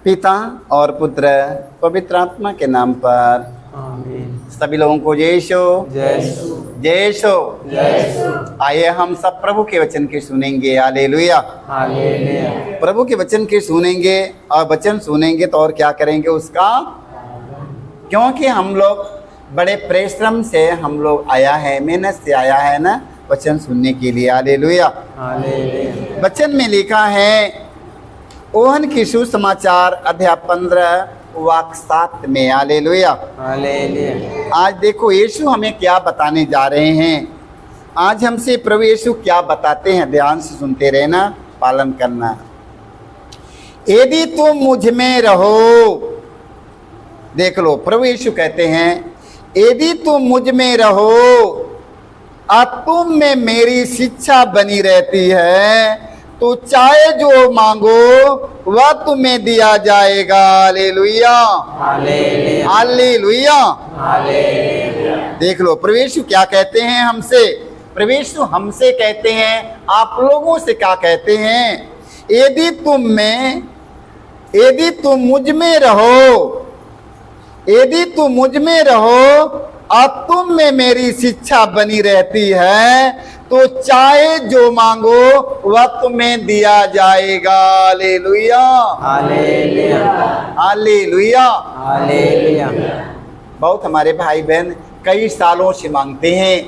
पिता और पुत्र पवित्र आत्मा के नाम पर आमीन। सभी लोगों को जय यीशु जय यीशु, जय यीशु। जय यीशु। आइए हम सब प्रभु के वचन के सुनेंगे। हालेलुया। हालेलुया। प्रभु के वचन के सुनेंगे और वचन सुनेंगे तो और क्या करेंगे उसका, क्योंकि हम लोग बड़े परिश्रम से हम लोग आया है, मेहनत से आया है ना वचन सुनने के लिए। हालेलुया। हालेलुया। वचन में लिखा है ओहन की सुसमाचार अध्याय 15 वाक्य 7 में। हालेलुया। हालेलुया। आज देखो यीशु हमें क्या बताने जा रहे हैं। आज हमसे प्रभु यीशु क्या बताते हैं, ध्यान से सुनते रहना, पालन करना। यदि तुम मुझ में रहो, देख लो प्रभु यीशु कहते हैं यदि तुम मुझ में रहो और तुम में मेरी शिक्षा बनी रहती है तो चाहे जो मांगो वह तुम्हें दिया जाएगा। हालेलुया। हालेलुया। हालेलुया। हालेलुया। देख लो प्रभु यीशु क्या कहते हैं हमसे। प्रभु यीशु हमसे कहते हैं, आप लोगों से क्या कहते हैं, यदि तुम मुझ में रहो, यदि तुम मुझ में रहो और तुम में मेरी शिक्षा बनी रहती है तो चाहे जो मांगो वह तुम्हें दिया जाएगा। हालेलुया। हालेलुया। हालेलुया। हालेलुया। बहुत हमारे भाई बहन कई सालों से मांगते हैं,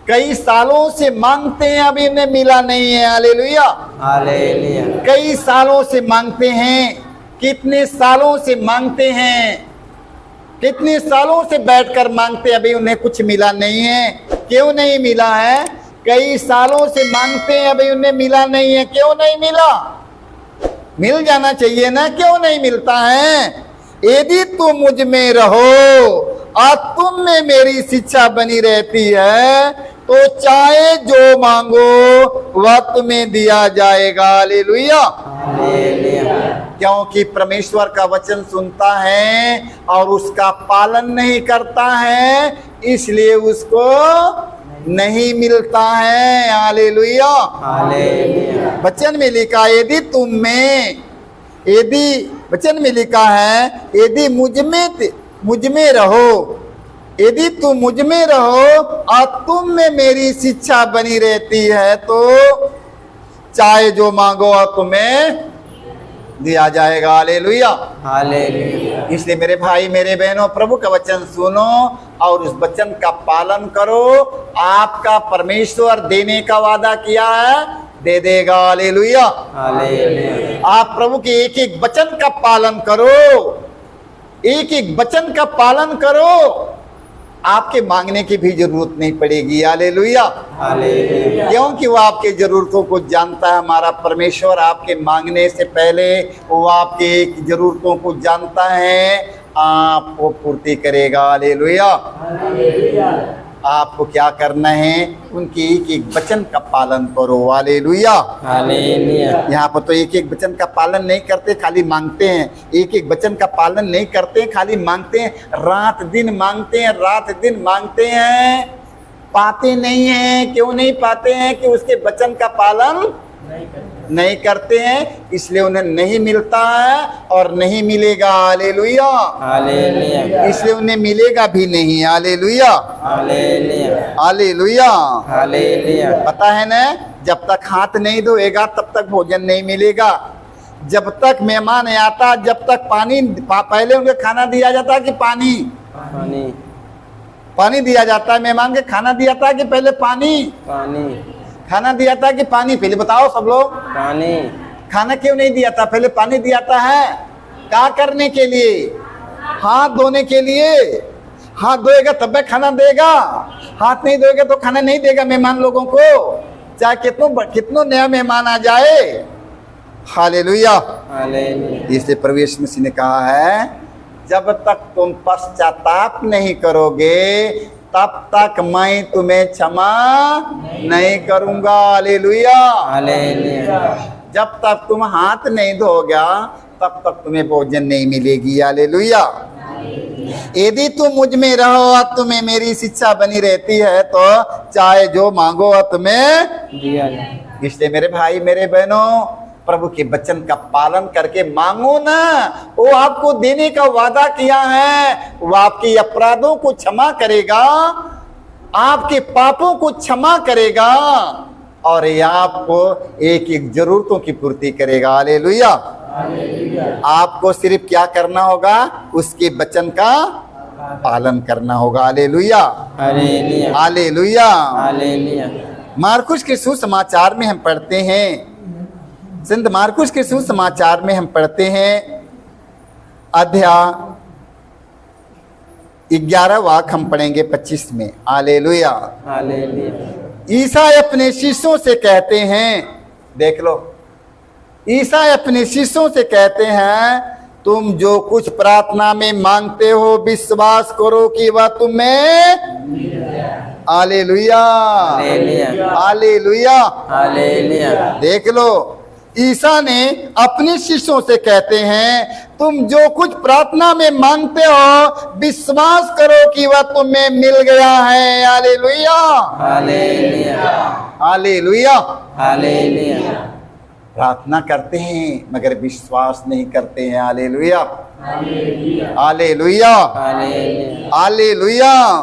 कई सालों से मांगते हैं, अभी उन्हें मिला नहीं है। हालेलुया। हालेलुया। कई सालों से मांगते हैं, कितने सालों से मांगते हैं, कितने सालों से बैठकर मांगते हैं, अभी उन्हें कुछ मिला नहीं है। क्यों नहीं मिला है? कई सालों से मांगते हैं, अभी उन्हें मिला नहीं है। क्यों नहीं मिला? मिल जाना चाहिए ना, क्यों नहीं मिलता है? यदि तुम मुझ में रहो और तुम में मेरी शिक्षा बनी रहती है तो चाहे जो मांगो वह तुम्हें दिया जाएगा। हालेलुया। हालेलुया। क्योंकि परमेश्वर का वचन सुनता है और उसका पालन नहीं करता है, इसलिए उसको नहीं मिलता है। हालेलुया। हालेलुया। वचन में लिखा है वचन में लिखा है यदि मुझ में रहो, यदि तुम मुझ में रहो और तुम में मेरी शिक्षा बनी रहती है तो चाहे जो मांगो और तुम्हें दिया जाएगा। हालेलुया। हालेलुया। इसलिए मेरे भाई मेरे बहनों, प्रभु का वचन सुनो और उस वचन का पालन करो। आपका परमेश्वर देने का वादा किया है, दे देगा। हालेलुया। हालेलुया। आप प्रभु के एक एक वचन का पालन करो, एक एक वचन का पालन करो, आपके मांगने की भी जरूरत नहीं पड़ेगी। हालेलुया। हालेलुया। क्योंकि वो आपके जरूरतों को जानता है। हमारा परमेश्वर आपके मांगने से पहले वो आपके जरूरतों को जानता है, आपको पूर्ति करेगा। हालेलुया। हालेलुया। आपको क्या करना है, उनके एक एक वचन का पालन करो। हालेलुया। हालेलुया। यहाँ पर तो एक एक वचन का पालन नहीं करते, खाली मांगते हैं। एक एक वचन का पालन नहीं करते, खाली मांगते हैं, रात दिन मांगते हैं, रात दिन मांगते हैं, पाते नहीं हैं। क्यों नहीं पाते हैं? कि उसके वचन का पालन नहीं करते हैं, इसलिए उन्हें नहीं मिलता है और नहीं मिलेगा। हालेलुया। हालेलुया। इसलिए उन्हें मिलेगा भी नहीं। हालेलुया। हालेलुया। हालेलुया। हालेलुया। पता है ना, जब तक हाथ नहीं धोएगा तब तक भोजन नहीं मिलेगा। जब तक मेहमान आता, जब तक पानी पहले उन्हें खाना दिया जाता है कि पानी दिया जाता है। मेहमान के खाना दिया था कि पहले पानी खाना दिया था कि पानी? पहले बताओ सब लोग। पानी। खाना क्यों नहीं दिया था? पहले पानी दिया था है क्या करने के लिए? हाथ धोने के लिए। हाथ धोएगा तब खाना देगा, हाथ नहीं धोएगा तो खाना नहीं देगा मेहमान लोगों को, चाहे कितनों नया मेहमान आ जाए। हालेलुया। हालेलुया। इसलिए प्रभु यीशु मसीह ने कहा है जब तक तुम पश्चाताप नहीं करोगे तब तक मैं तुम्हें क्षमा नहीं करूंगा। हालेलुया। हालेलुया। जब तक तुम हाथ नहीं धोगा तब तक तुम्हें भोजन नहीं मिलेगी। हालेलुया। यदि तुम मुझ में रहो और तुम्हें मेरी शिक्षा बनी रहती है तो चाहे जो मांगो और तुम्हें दिया जाए। इसलिए मेरे भाई मेरे बहनों, प्रभु के वचन का पालन करके मांगो ना, वो आपको देने का वादा किया है। वो आपके अपराधों को क्षमा करेगा, आपके पापों को क्षमा करेगा और ये आपको एक एक जरूरतों की पूर्ति करेगा। हालेलुया। आपको सिर्फ क्या करना होगा, उसके वचन का पालन करना होगा। हालेलुया, हालेलुया, हालेलुया। हालेलुया। मार्कुस के सुसमाचार में हम पढ़ते हैं, संत मार्कुस के सुसमाचार में हम पढ़ते हैं अध्याय 11 वाक्य हम पढ़ेंगे 25 में। Hallelujah, hallelujah. ईसा अपने शिष्यों से कहते हैं, देख लो, ईसा अपने शिष्यों से कहते हैं, तुम जो कुछ प्रार्थना में मांगते हो विश्वास करो कि वह तुम्हें, हालेलुया, हालेलुया, हालेलुया, हालेलुया। देख लो, ईसा ने अपने शिष्यों से कहते हैं, तुम जो कुछ प्रार्थना में मांगते हो विश्वास करो कि वह तुम्हें मिल गया है। हालेलुया, हालेलुया, हालेलुया। हालेलुया। प्रार्थना करते हैं मगर विश्वास नहीं करते हैं। हालेलुया, हालेलुया, हालेलुया।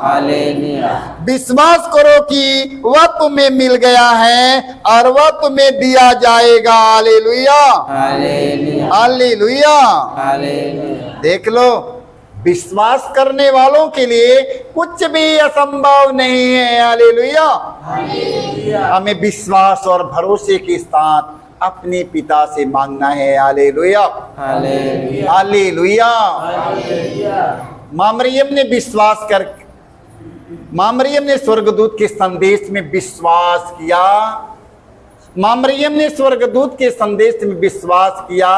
हालेलुया। विश्वास करो कि वह तुम्हें मिल गया है और वह तुम्हें दिया जाएगा। हालेलुया, हालेलुया, हालेलुया। हालेलुया। देख लो, विश्वास करने वालों के लिए कुछ भी असंभव नहीं है। हालेलुया, हमें विश्वास और भरोसे के साथ अपने पिता से मांगना है। हालेलुया, हालेलुया, हालेलुया। माँ मरियम ने विश्वास कर, माँ मरियम ने स्वर्गदूत के संदेश में विश्वास किया, माँ मरियम ने स्वर्गदूत के संदेश में विश्वास किया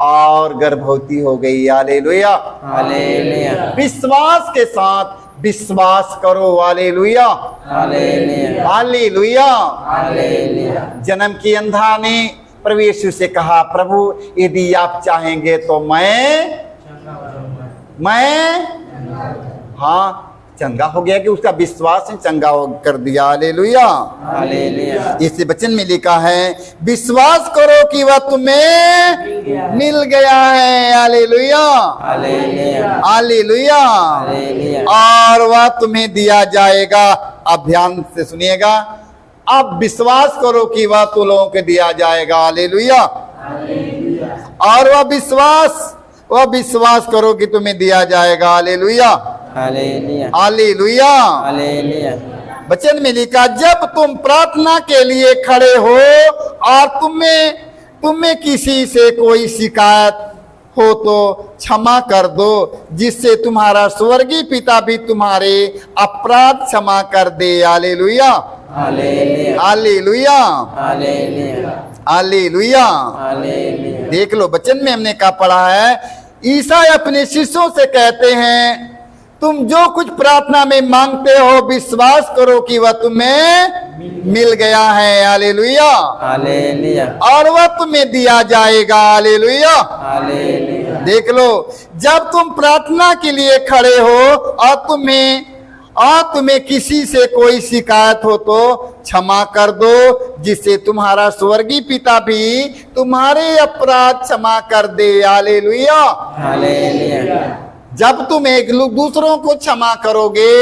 और गर्भवती हो गई। हालेलुया, हालेलुया, विश्वास के साथ विश्वास करो। हालेलुया, हालेलुया, हालेलुया। हालेलुया। जन्म की अंधा ने प्रभु यीशु से कहा, प्रभु यदि आप चाहेंगे तो मैं हाँ चंगा हो गया कि उसका विश्वास ने चंगा कर दिया। Hallelujah, hallelujah. इस वचन में लिखा है, विश्वास करो कि वह तुम्हें मिल गया है। हालेलुया, हालेलुया, हालेलुया। हालेलुया। और वह तुम्हें दिया जाएगा। अब ध्यान से सुनिएगा, अब विश्वास करो कि वह तुम लोगों को दिया जाएगा। हालेलुया, और वह विश्वास करो कि तुम्हें दिया जाएगा। हालेलुया, हालेलुया, हालेलुया। हालेलुया। वचन में लिखा, जब तुम प्रार्थना के लिए खड़े हो और तुम्हें किसी से कोई शिकायत हो तो क्षमा कर दो, जिससे तुम्हारा स्वर्गीय पिता भी तुम्हारे अपराध क्षमा कर दे। हालेलुया, हालेलुया, हालेलुया, हालेलुया, हालेलुया। हालेलुया। देख लो, वचन में हमने क्या पढ़ा है, ईसा अपने शिष्यों से कहते हैं, तुम जो कुछ प्रार्थना में मांगते हो विश्वास करो कि वह तुम्हें मिल गया है। हालेलुया, हालेलुया, और वह तुम्हें दिया जाएगा। हालेलुया, हालेलुया। देख लो, जब तुम प्रार्थना के लिए खड़े हो और तुम्हें किसी से कोई शिकायत हो तो क्षमा कर दो, जिससे तुम्हारा स्वर्गीय पिता भी तुम्हारे अपराध क्षमा कर दे। हालेलुया, हालेलुया। जब तुम एक दूसरों को क्षमा करोगे,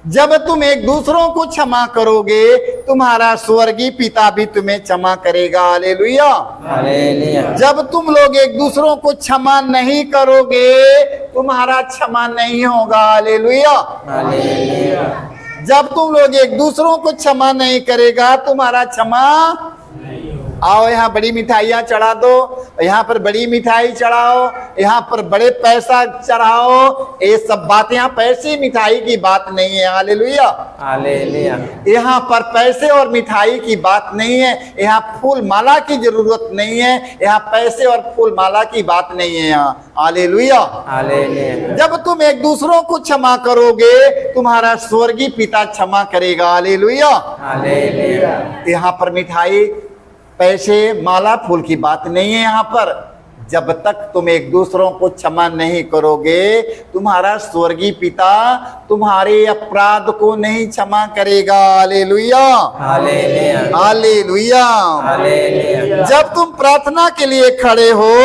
जब तुम एक दूसरों को क्षमा करोगे, तुम्हारा स्वर्गीय पिता भी तुम्हें क्षमा करेगा। Hallelujah, hallelujah. जब तुम लोग एक दूसरों को क्षमा नहीं करोगे, तुम्हारा क्षमा नहीं होगा। हालेलुया, हालेलुया। जब तुम लोग एक दूसरों को क्षमा नहीं करेगा, तुम्हारा क्षमा। आओ यहाँ बड़ी मिठाइयाँ चढ़ा दो, यहाँ पर बड़ी मिठाई चढ़ाओ, यहाँ पर बड़े पैसा चढ़ाओ, ये सब बात, यहाँ पैसे मिठाई की बात नहीं है। Hallelujah, hallelujah. यहाँ पर पैसे और मिठाई की बात नहीं है, यहाँ फूल माला की जरूरत नहीं है, यहाँ पैसे और फूल माला की बात नहीं है यहाँ। Hallelujah, hallelujah. जब तुम एक दूसरों को क्षमा करोगे, तुम्हारा स्वर्गीय पिता क्षमा करेगा। Hallelujah, hallelujah. यहाँ पर मिठाई पैसे माला फूल की बात नहीं है, यहाँ पर जब तक तुम एक दूसरों को क्षमा नहीं करोगे, तुम्हारा स्वर्गीय पिता तुम्हारे अपराध को नहीं क्षमा करेगा। हालेलुया, हालेलुया, हालेलुया। हालेलुया। जब तुम प्रार्थना के लिए खड़े हो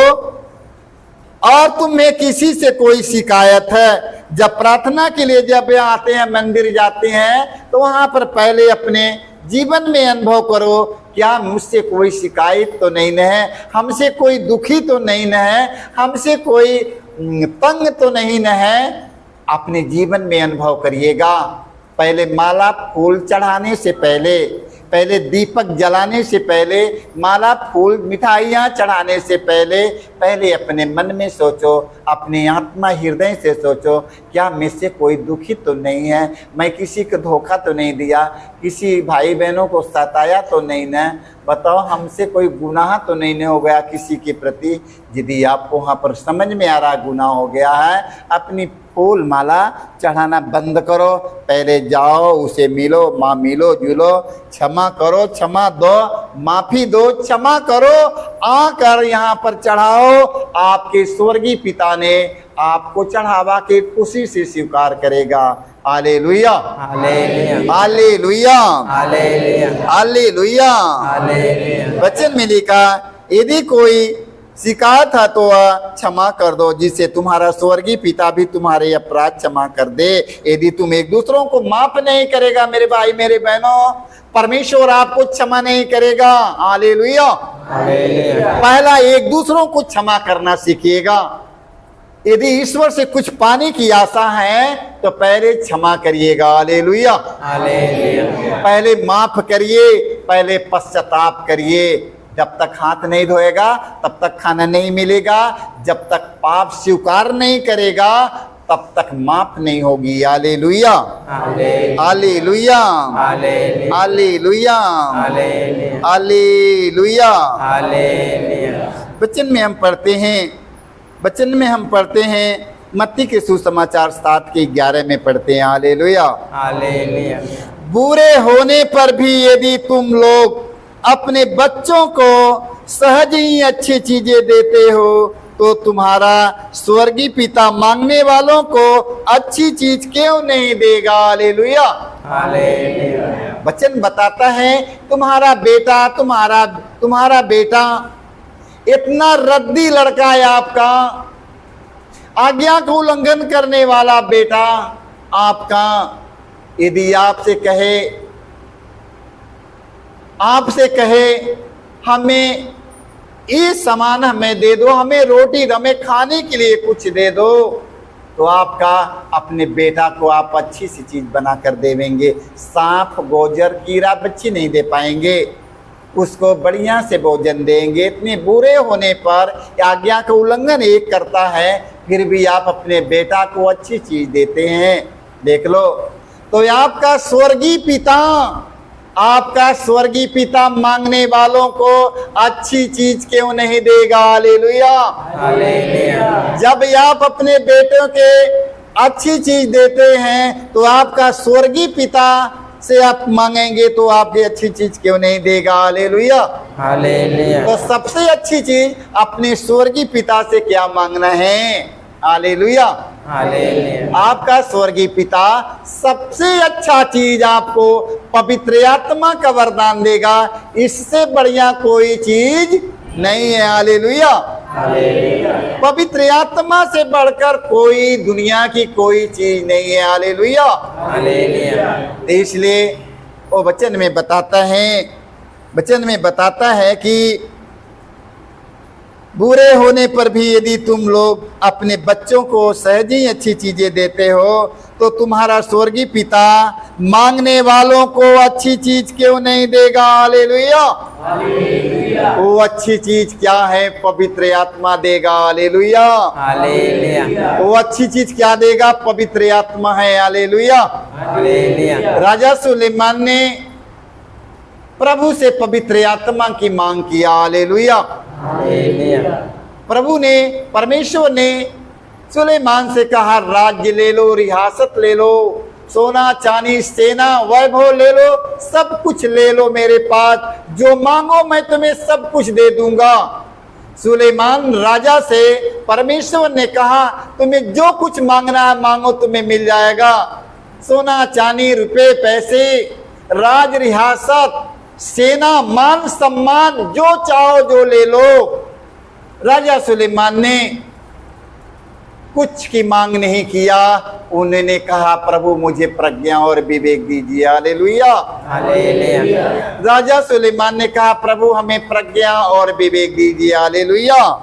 और तुम्हें किसी से कोई शिकायत है, जब प्रार्थना के लिए जब आते हैं, मंदिर जाते हैं, तो वहां पर पहले अपने जीवन में अनुभव करो, क्या मुझसे कोई शिकायत तो नहीं है, हमसे कोई दुखी तो नहीं है, हमसे कोई तंग तो नहीं है। अपने जीवन में अनुभव करिएगा। पहले माला फूल चढ़ाने से पहले, पहले दीपक जलाने से पहले, माला फूल मिठाइयाँ चढ़ाने से पहले, पहले अपने मन में सोचो, अपने आत्मा हृदय से सोचो, क्या मुझसे कोई दुखी तो नहीं है, मैं किसी को धोखा तो नहीं दिया, किसी भाई बहनों को सताया तो नहीं न, बताओ हमसे कोई गुनाह तो नहीं हो गया किसी के प्रति। यदि आपको वहाँ पर समझ में आ रहा गुनाह हो गया है, अपनी फूल माला चढ़ाना बंद करो, पहले जाओ उसे मिलो, माँ मिलो जुलो, क्षमा करो, क्षमा दो, माफी दो, क्षमा करो, आकर यहाँ पर चढ़ाओ। आपके स्वर्गीय पिता ने आपको चढ़ावा के खुशी से स्वीकार करेगा। हालेलुया, हालेलुया, हालेलुया, हालेलुया, हालेलुया। हालेलुया। वचन में लिखा, यदि कोई शिकायत है तो क्षमा कर दो, जिससे तुम्हारा स्वर्गीय पिता भी तुम्हारे अपराध क्षमा कर दे। यदि तुम एक दूसरों को माफ नहीं करेगा, मेरे भाई मेरे बहनों, परमेश्वर आपको क्षमा नहीं करेगा। Hallelujah, hallelujah. पहला एक दूसरों को क्षमा करना सीखिएगा। यदि ईश्वर से कुछ पाने की आशा है तो पहले क्षमा करिएगा। Hallelujah, hallelujah. पहले माफ करिए, पहले पश्चाताप करिए। जब तक हाथ नहीं धोएगा तब तक खाना नहीं मिलेगा, जब तक पाप स्वीकार नहीं करेगा तब तक माफ नहीं होगी। हालेलुया, हालेलुया, हालेलुया, हालेलुया, हालेलुया, हालेलुया। हालेलुया। वचन में हम पढ़ते हैं, वचन में हम पढ़ते हैं, मत्ती के सुसमाचार 7 के 11 में पढ़ते हैं। Hallelujah, hallelujah. बुरे होने पर भी यदि तुम लोग अपने बच्चों को सहज ही अच्छी चीजें देते हो, तो तुम्हारा स्वर्गीय पिता मांगने वालों को अच्छी चीज क्यों नहीं देगा। Hallelujah, hallelujah. वचन बताता है, तुम्हारा बेटा इतना रद्दी लड़का है आपका, आज्ञा को उल्लंघन करने वाला बेटा आपका, यदि आपसे कहे हमें ये सामान हमें दे दो, हमें रोटी, हमें खाने के लिए कुछ दे दो, तो आपका अपने बेटा को आप अच्छी सी चीज बना कर देवेंगे। सांप, गोजर, कीड़ा बच्ची नहीं दे पाएंगे, उसको बढ़िया से भोजन देंगे। इतने बुरे होने पर, आज्ञा का उल्लंघन एक करता है, फिर भी आप अपने बेटा को अच्छी चीज देते हैं। देख लो, तो आपका स्वर्गीय पिता मांगने वालों को अच्छी चीज क्यों नहीं देगा। Hallelujah, hallelujah. जब आप अपने बेटों के अच्छी चीज देते हैं तो आपका स्वर्गीय पिता से आप मांगेंगे तो आपकी अच्छी चीज क्यों नहीं देगा। Hallelujah, hallelujah. तो सबसे अच्छी चीज अपने स्वर्गीय पिता से क्या मांगना है। Hallelujah, hallelujah. आपका स्वर्गीय पिता सबसे अच्छा चीज आपको पवित्र आत्मा का वरदान देगा, इससे बढ़िया कोई चीज नहीं है। Hallelujah, hallelujah. पवित्र आत्मा से बढ़कर कोई दुनिया की कोई चीज नहीं है। Hallelujah, hallelujah. इसलिए वो वचन में बताता है कि बुरे होने पर भी यदि तुम लोग अपने बच्चों को सहज ही अच्छी चीजें देते हो, तो तुम्हारा स्वर्गीय पिता मांगने वालों को अच्छी चीज क्यों नहीं देगा। हालेलुया, वो अच्छी चीज क्या है, पवित्र आत्मा देगा। Hallelujah, hallelujah. वो अच्छी चीज क्या देगा, पवित्र आत्मा है। Hallelujah, hallelujah. राजा सुलेमान ने प्रभु से पवित्र आत्मा की मांग किया। Hallelujah, hallelujah. परमेश्वर ने सुलेमान से कहा, राज्य ले लो, रियासत ले लो, सोना चांदी, सेना, वैभव ले लो, सब कुछ ले लो मेरे पास, जो मांगो मैं तुम्हें सब कुछ दे दूंगा। सुलेमान राजा से परमेश्वर ने कहा तुम्हें जो कुछ मांगना है मांगो, तुम्हें मिल जाएगा। सोना चांदी रुपए पैसे, राज रियासत, सेना, मान सम्मान, जो चाहो जो ले लो। राजा सुलेमान ने कुछ की मांग नहीं किया। उन्होंने कहा प्रभु मुझे प्रज्ञा और विवेक दीजिए। हालेलुया, हालेलुया, राजा सुलेमान ने कहा प्रभु हमें प्रज्ञा और विवेक दीजिए। हालेलुया।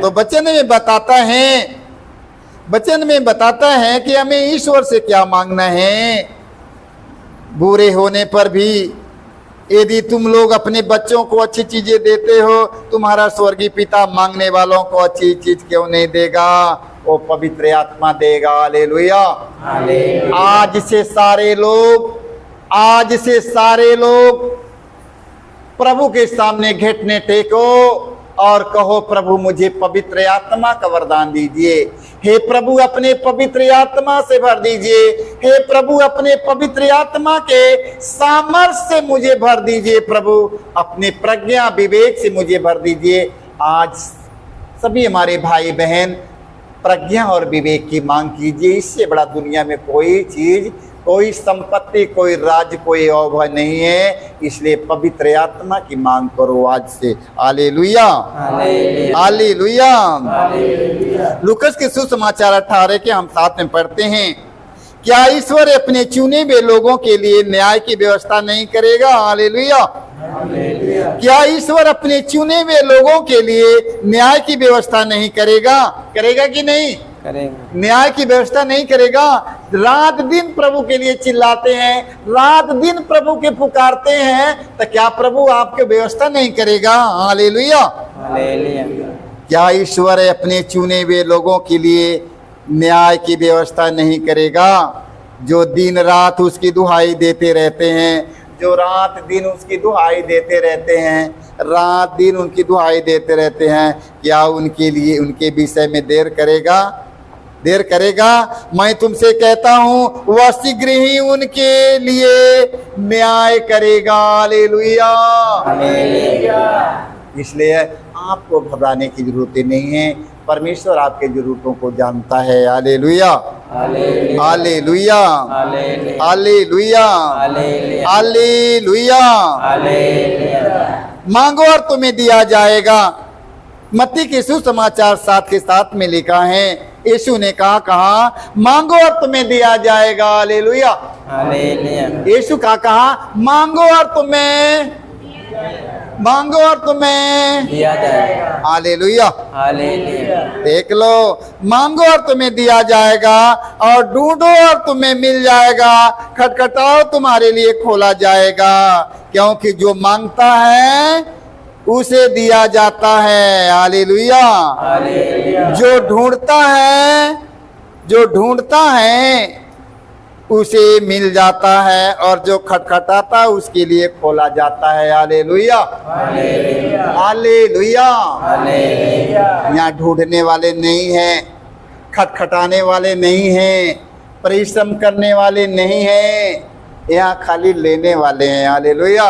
तो वचन में बताता है कि हमें ईश्वर से क्या मांगना है। बुरे होने पर भी यदि तुम लोग अपने बच्चों को अच्छी चीजें देते हो, तुम्हारा स्वर्गीय पिता मांगने वालों को अच्छी चीज क्यों नहीं देगा? वो पवित्र आत्मा देगा। हालेलुया। आज से सारे लोग प्रभु के सामने घुटने टेको और कहो प्रभु मुझे पवित्र आत्मा का वरदान दीजिए। हे प्रभु अपने पवित्र आत्मा से भर दीजिए। हे प्रभु अपने पवित्र आत्मा के सामर्थ्य से मुझे भर दीजिए। प्रभु अपने प्रज्ञा विवेक से मुझे भर दीजिए। आज सभी हमारे भाई बहन प्रज्ञा और विवेक की मांग कीजिए। इससे बड़ा दुनिया में कोई चीज, कोई संपत्ति, कोई राज, कोई अवभय नहीं है। इसलिए पवित्र आत्मा की मांग करो आज से। Hallelujah, hallelujah. लूकस के सुसमाचार 18 के हम साथ में पढ़ते हैं। क्या ईश्वर अपने चुने हुए लोगों के लिए न्याय की व्यवस्था नहीं करेगा? हालेलुया। क्या ईश्वर अपने चुने हुए लोगों के लिए न्याय की व्यवस्था नहीं करेगा? करेगा कि नहीं? करेंगे। न्याय की व्यवस्था नहीं करेगा? रात दिन प्रभु के लिए चिल्लाते हैं, रात दिन प्रभु के पुकारते हैं, तो क्या प्रभु आपकी व्यवस्था नहीं करेगा? Hallelujah, hallelujah. क्या ईश्वर अपने चुने हुए लोगों के लिए न्याय की व्यवस्था नहीं करेगा? जो दिन रात उसकी दुहाई देते रहते हैं, जो रात दिन उसकी दुहाई देते रहते हैं, रात दिन उनकी दुहाई देते रहते हैं, क्या उनके लिए, उनके विषय में देर करेगा? देर करेगा? मैं तुमसे कहता हूं वह शीघ्र ही उनके लिए न्याय करेगा। हालेलुया, इसलिए आपको घबराने की जरूरत नहीं है। परमेश्वर आपके जरूरतों को जानता है। हालेलुया, हालेलुया, हालेलुया, हालेलुया। मांगो और तुम्हें दिया जाएगा। मत्ती के सुसमाचार 7 के 7 में लिखा है, यीशु ने कहा मांगो और तुम्हें दिया जाएगा। हालेलुया, यीशु का कहा मांगो और तुम्हें दिया जाएगा। हालेलुया, हालेलुया। देख लो, मांगो और तुम्हें दिया जाएगा, और ढूंढो और तुम्हें मिल जाएगा, खटखटाओ तुम्हारे लिए खोला जाएगा। क्योंकि जो मांगता है उसे दिया जाता है। हालेलुया, जो ढूंढता है उसे मिल जाता है, और जो खटखटाता है उसके लिए खोला जाता है। Hallelujah, hallelujah. यहाँ ढूंढने वाले नहीं हैं, खटखटाने वाले नहीं हैं, परिश्रम करने वाले नहीं हैं, यहाँ खाली लेने वाले हैं। Hallelujah,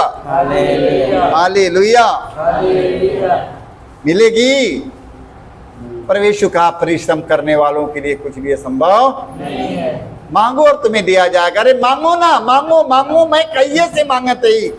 hallelujah. मिलेगी? प्रवेश का परिश्रम करने वालों के लिए कुछ भी असंभव नहीं है। मांगो और तुम्हें दिया जाएगा। अरे मांगो ना, मांगो। मैं कहिए से मांगते ही,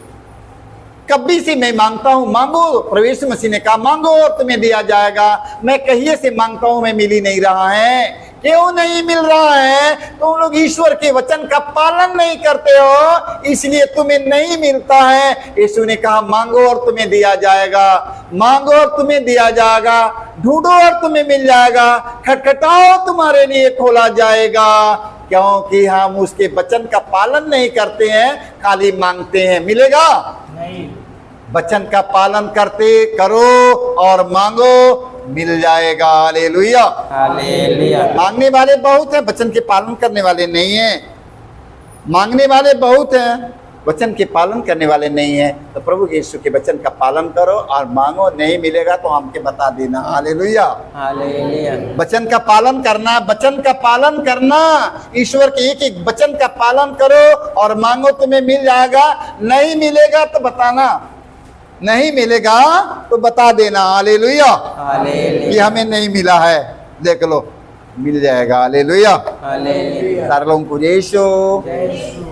कभी से मैं मांगता हूँ। मांगो, प्रवेश मसीह ने कहा मांगो और तुम्हें दिया जाएगा। मैं कहिए से मांगता हूँ, मैं मिल ही नहीं रहा है। क्यों नहीं मिल रहा है? तुम लोग ईश्वर के वचन का पालन नहीं करते हो, इसलिए तुम्हें नहीं मिलता है। यीशु ने कहा मांगो और तुम्हें दिया जाएगा, मांगो और तुम्हें दिया जाएगा, ढूंढो और तुम्हें मिल जाएगा, खटखटाओ तुम्हारे लिए खोला जाएगा। क्योंकि हम उसके वचन का पालन नहीं करते हैं, खाली मांगते हैं। मिलेगा नहीं। वचन का पालन करो और मांगो, मिल जाएगा। Hallelujah, hallelujah. मांगने वाले बहुत हैं, वचन के पालन करने वाले नहीं हैं। मांगने वाले बहुत हैं, वचन के पालन करने वाले नहीं हैं। तो प्रभु यीशु के वचन का पालन करो और मांगो। नहीं मिलेगा तो हमके बता देना। Hallelujah, hallelujah. वचन का पालन करना, ईश्वर के एक एक वचन का पालन करो और मांगो, तुम्हें मिल जाएगा। नहीं मिलेगा तो बताना। नहीं मिलेगा तो बता देना हालेलुया कि हालेलुया हमें नहीं मिला है, देख लो मिल जाएगा हालेलुया। हालेलुया सारे लोगों को जय यीशु। जय यीशु